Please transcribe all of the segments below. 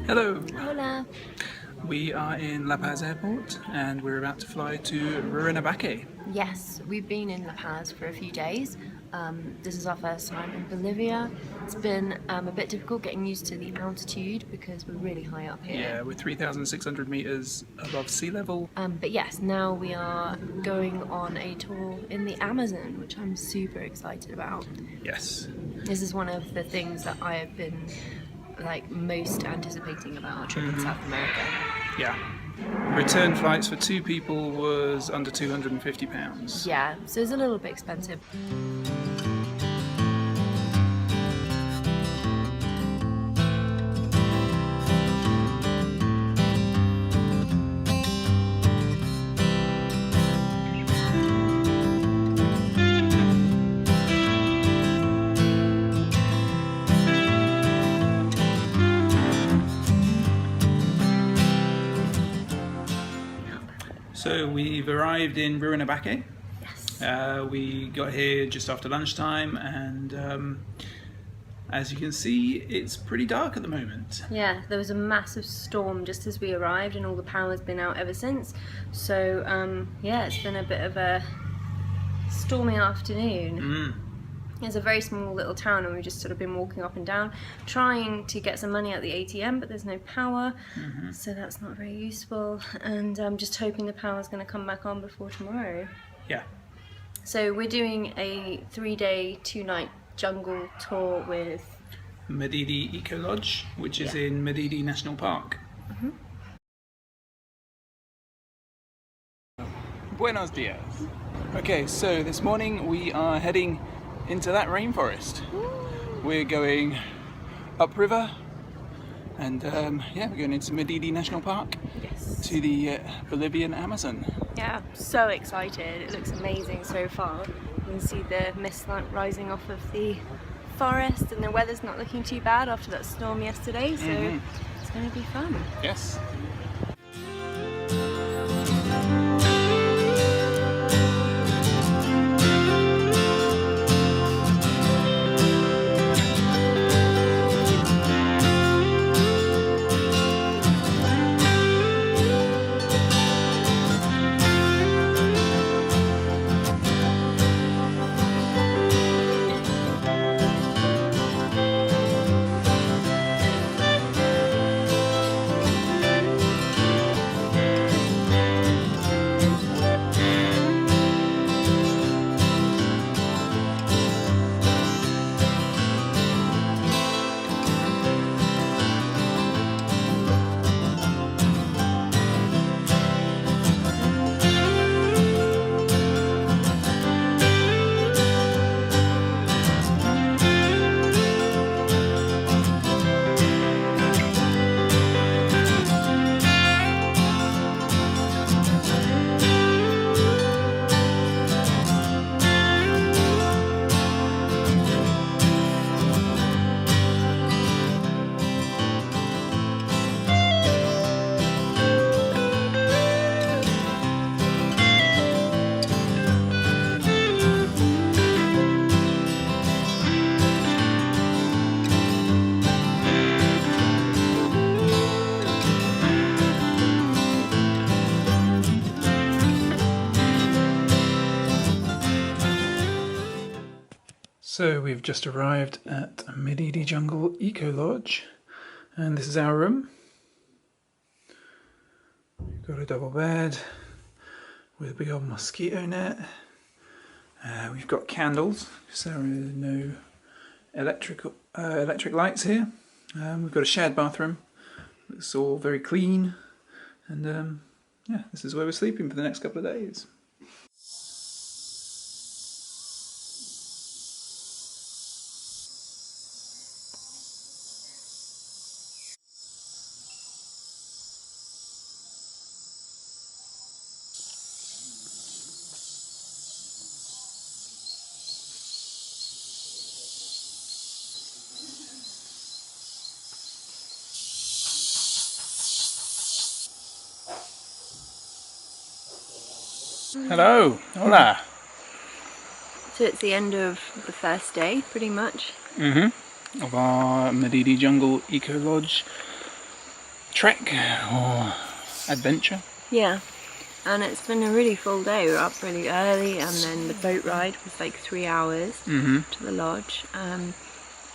Hello! Hola! We are in La Paz airport and we're about to fly to Rainforest. Yes, we've been in La Paz for a few days. This is our first time in Bolivia. It's been a bit difficult getting used to the altitude because we're really high up here. Yeah, we're 3,600 meters above sea level. But yes, now we are going on a tour in the Amazon, which I'm super excited about. Yes. This is one of the things that I have been most anticipating about our trip in South America. Yeah. Return flights for 2 people was under £250. Yeah, so it's a little bit expensive. So we've arrived in Rainforest. Yes. We got here just after lunchtime and as you can see it's pretty dark at the moment. Yeah, there was a massive storm just as we arrived and all the power's been out ever since. So yeah, it's been a bit of a stormy afternoon. It's a very small little town and we've just sort of been walking up and down trying to get some money out the ATM, but there's no power, so that's not very useful, and I'm just hoping the power's going to come back on before tomorrow. Yeah. So we're doing a 3-day, 2-night jungle tour with Madidi Ecolodge, which is in Madidi National Park. Buenos dias. Okay, so this morning we are heading into that rainforest. We're going upriver and yeah, we're going into Madidi National Park. Yes. To the Bolivian Amazon. Yeah, so excited. It looks amazing so far. You can see the mist rising off of the forest and the weather's not looking too bad after that storm yesterday, so it's going to be fun. Yes. So we've just arrived at Madidi Jungle Ecolodge and this is our room. We've got a double bed with a big old mosquito net. We've got candles because there are no electric lights here. We've got a shared bathroom. It's all very clean and yeah, this is where we're sleeping for the next couple of days. Hello, hola. So it's the end of the first day, pretty much. Of our Madidi Jungle Ecolodge trek or adventure. Yeah, and it's been a really full day. We were up really early, and then the boat ride was like 3 hours to the lodge, and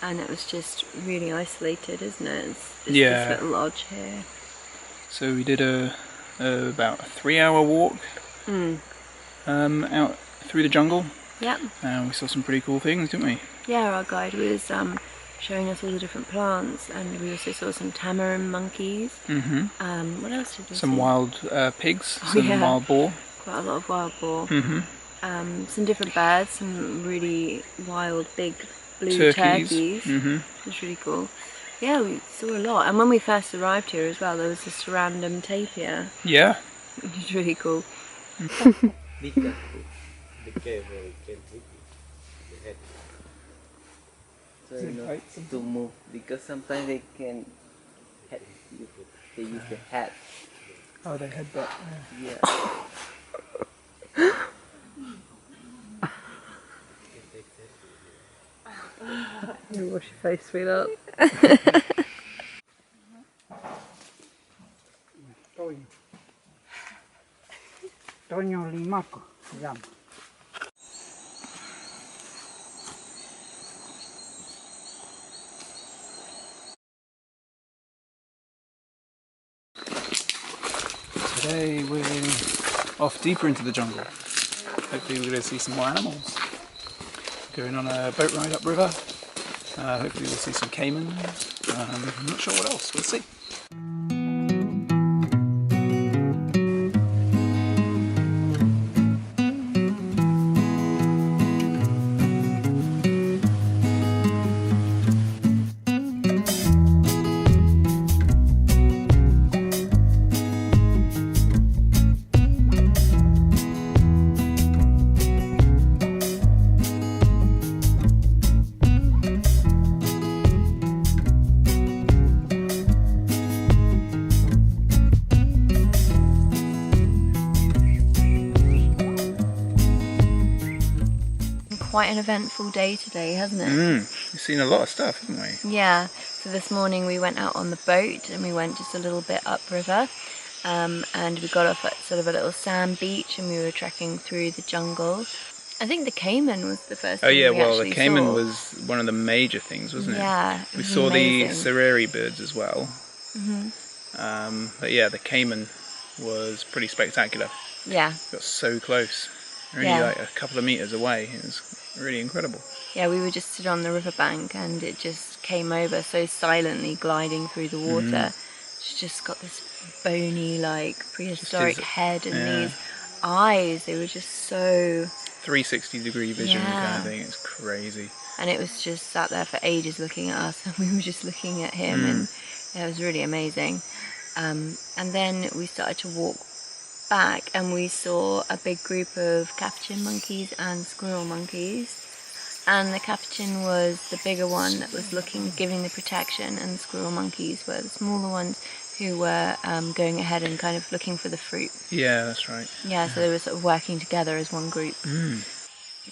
it was just really isolated, isn't it? It's just this little lodge here. So we did about a 3-hour walk out through the jungle. Yep. And we saw some pretty cool things, didn't we? Yeah, our guide was showing us all the different plants, and we also saw some tamarin monkeys. What else did we see? Some wild pigs, some wild boar. Quite a lot of wild boar. Some different birds, some really wild big blue turkeys. It was really cool. Yeah, we saw a lot. And when we first arrived here as well, there was this random tapir. Yeah. It was really cool. So not to move, because sometimes they can head you. They use the head. Oh, they had that. Yeah. You wash your face, sweetheart. Toño Limaco se llama. Today we're off deeper into the jungle. Hopefully we're going to see some more animals. Going on a boat ride upriver. Hopefully we'll see some caimans. I'm not sure what else, we'll see. Quite an eventful day today, hasn't it? We've seen a lot of stuff, haven't we? Yeah, so this morning we went out on the boat and we went just a little bit upriver, and we got off at sort of a little sand beach and we were trekking through the jungle. I think the caiman was the first thing we actually the caiman saw. was one of the major things, wasn't it? Yeah, it we was saw amazing. the sereri birds as well. But yeah, the caiman was pretty spectacular. Yeah. Got so close, really like a couple of meters away. It was really incredible. Yeah, we were just stood on the riverbank and it just came over so silently, gliding through the water. It's just got this bony, like, prehistoric head and these eyes. They were just so... 360-degree vision kind of thing. It's crazy. And it was just sat there for ages looking at us, and we were just looking at him, and it was really amazing. And then we started to walk back, and we saw a big group of capuchin monkeys and squirrel monkeys. And the capuchin was the bigger one that was giving the protection, and the squirrel monkeys were the smaller ones who were going ahead and kind of looking for the fruit. Yeah, that's right. Yeah, so they were sort of working together as one group.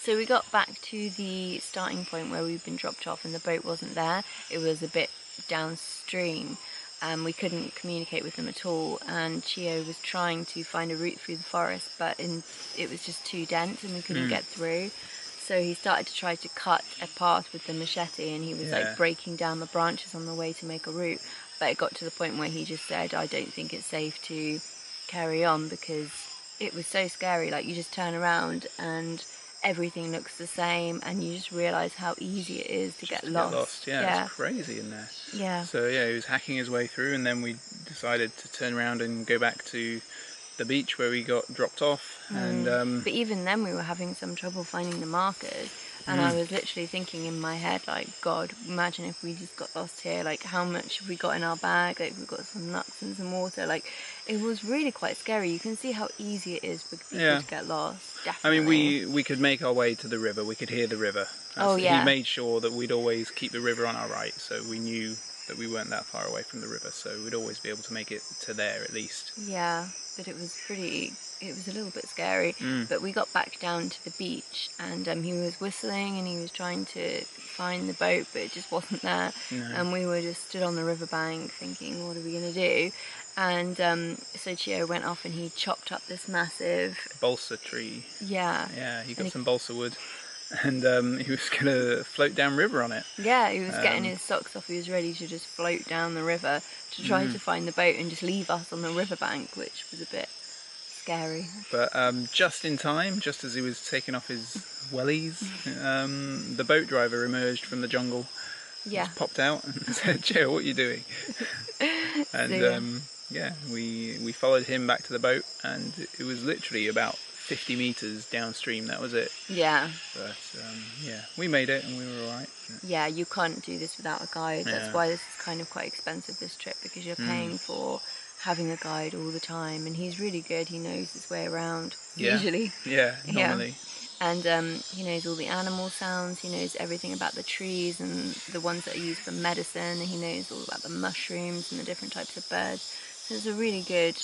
So we got back to the starting point where we'd been dropped off and the boat wasn't there. It was a bit downstream. We couldn't communicate with them at all, and Chio was trying to find a route through the forest, but it was just too dense and we couldn't get through. So he started to try to cut a path with the machete, and he was like breaking down the branches on the way to make a route. But it got to the point where he just said, I don't think it's safe to carry on because it was so scary. Like, you just turn around and everything looks the same, and you just realise how easy it is to get lost. Yeah, it's crazy in there. Yeah. So yeah, he was hacking his way through, and then we decided to turn around and go back to the beach where we got dropped off. And but even then we were having some trouble finding the markers, and I was literally thinking in my head, like, God, imagine if we just got lost here, like, how much have we got in our bag? Like, we've got some nuts and some water. Like, it was really quite scary. You can see how easy it is for people to get lost. Definitely. I mean, we could make our way to the river. We could hear the river. He made sure that we'd always keep the river on our right, so we knew that we weren't that far away from the river, so we'd always be able to make it to there at least. Yeah, but it was a little bit scary. But we got back down to the beach, and he was whistling and he was trying to find the boat, but it just wasn't there. No. And we were just stood on the riverbank thinking, what are we going to do? And so Chio went off and he chopped up this massive Balsa tree. Yeah, He got some balsa wood, and he was going to float down river on it. yeah, he was getting his socks off. He was ready to just float down the river to try to find the boat and just leave us on the riverbank, which was a bit scary. But just in time, just as he was taking off his wellies, the boat driver emerged from the jungle, Yeah. just popped out and said, "Joe, what are you doing?" And we followed him back to the boat, and it was literally about 50 meters downstream. That was it. Yeah. But we made it and we were all right. Yeah, you can't do this without a guide. That's Yeah. why this is kind of quite expensive, this trip, because you're paying for having a guide all the time, and he's really good. He knows his way around, usually. Yeah, normally. And he knows all the animal sounds, he knows everything about the trees and the ones that are used for medicine, and he knows all about the mushrooms and the different types of birds. So it's a really good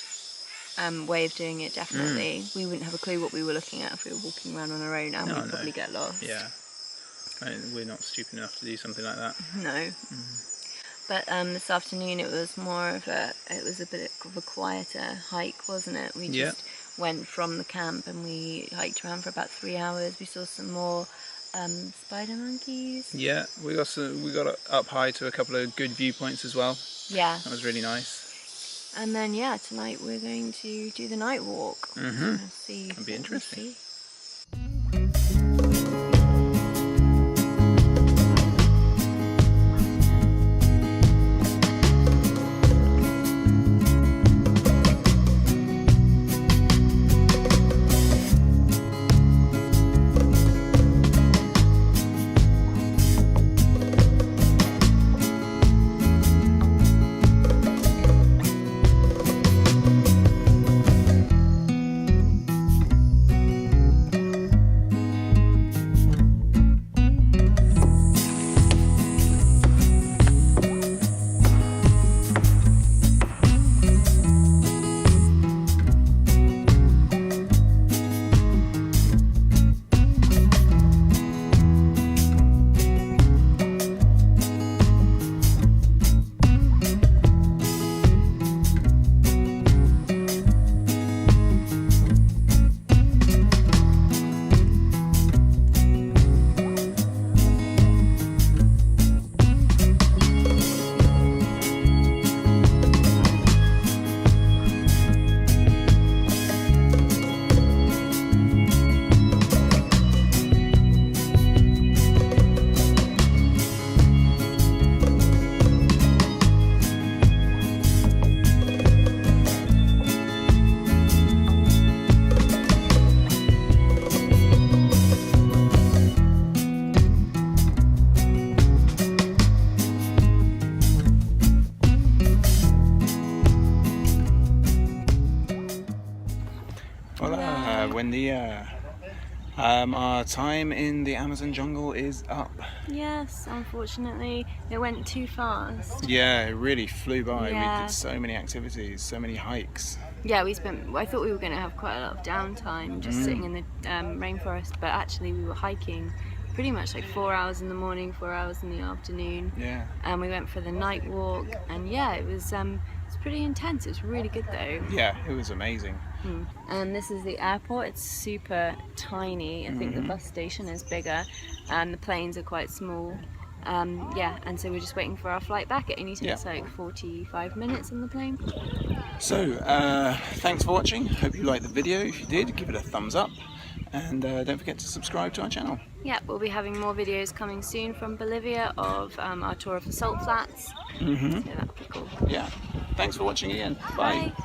way of doing it, definitely. We wouldn't have a clue what we were looking at if we were walking around on our own, and we'd probably get lost. Yeah. We're not stupid enough to do something like that. No. But this afternoon it was a bit of a quieter hike, wasn't it? We just went from the camp and we hiked around for about 3 hours. We saw some more spider monkeys. Yeah, we got up high to a couple of good viewpoints as well. Yeah. That was really nice. And then tonight we're going to do the night walk. See. That'd be interesting. Our time in the Amazon jungle is up. Yes, unfortunately, it went too fast. Yeah, it really flew by. Yeah. We did so many activities, so many hikes. Yeah, I thought we were going to have quite a lot of downtime just sitting in the rainforest, but actually we were hiking pretty much like 4 hours in the morning, 4 hours in the afternoon. Yeah. And we went for the night walk, and it was pretty intense. It was really good though. Yeah, it was amazing. And this is the airport. It's super tiny. I think the bus station is bigger and the planes are quite small. And so we're just waiting for our flight back. It only takes like 45 minutes on the plane. So, thanks for watching. Hope you liked the video. If you did, give it a thumbs up. And don't forget to subscribe to our channel. Yeah, we'll be having more videos coming soon from Bolivia of our tour of the salt flats. So that'll be cool. Yeah. Thanks for watching again. Bye. Bye.